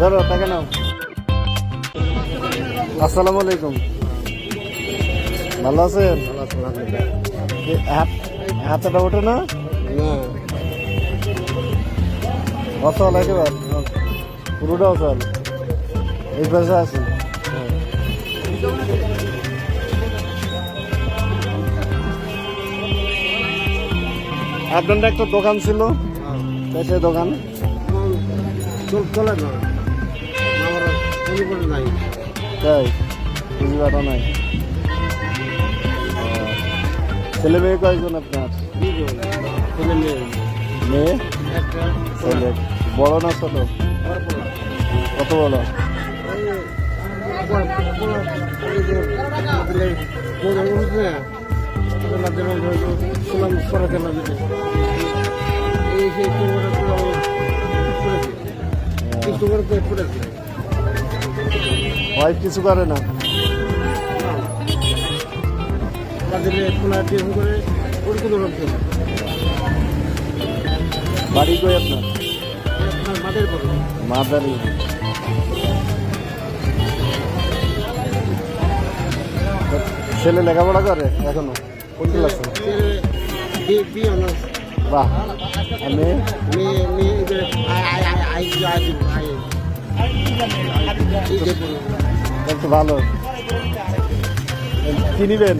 ধরো তাকে নাও। আসসালামু আলাইকুম, ভালো আছেন? হাতেটা ওঠে না? অচল একেবারে, পুরোটা অচল। এই পাশে আছেন? আপনার একটা দোকান ছিল, সেই দোকান চলে না, আমার পুঁজি নাই। তাই পুঁজি বাটা নাই? ছেলে মেয়ে কয়েকজন আপনার? ছেলে মেয়ে, মেয়ে একটা ছেলে। বড় না ছোট? কত বড়? ওয়াইফ কিছু করে না? বাড়ি কই আপনার? মাদারি। ছেলে লেখাপড়া করে এখনো? কোন ক্লাসে? বাহ। আর মেয়ে? একটু ভালো। কি নিবেন,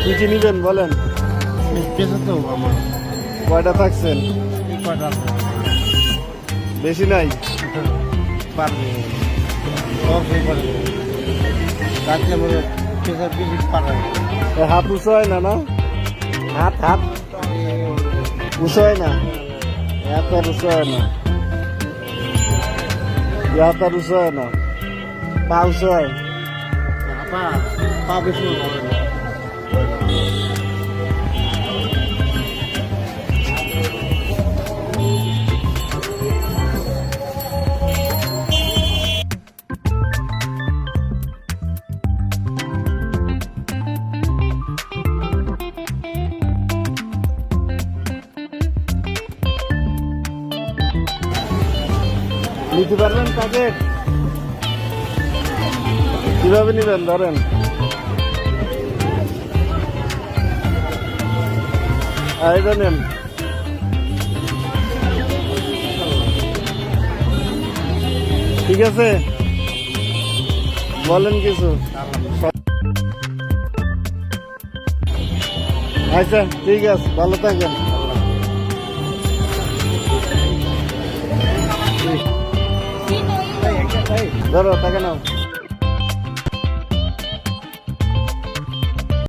কি কি নিবেন বলেন? কয়টা থাকছেন? বেশি নাই? হাত উঁচু হয় না? না হাত হাত উঁচু হয় না? হাত আর উঁচু হয় না? হাত আর উঁচু হয় না? পা উঁচু হয়? পা বেশি নিতে পারবেন প্যাকেট? কিভাবে নিবেন ধরেন? এটা নেন। ঠিক আছে, বলেন কিছু। আচ্ছা ঠিক আছে, ভালো থাকেন। ধরো তাকে নাও।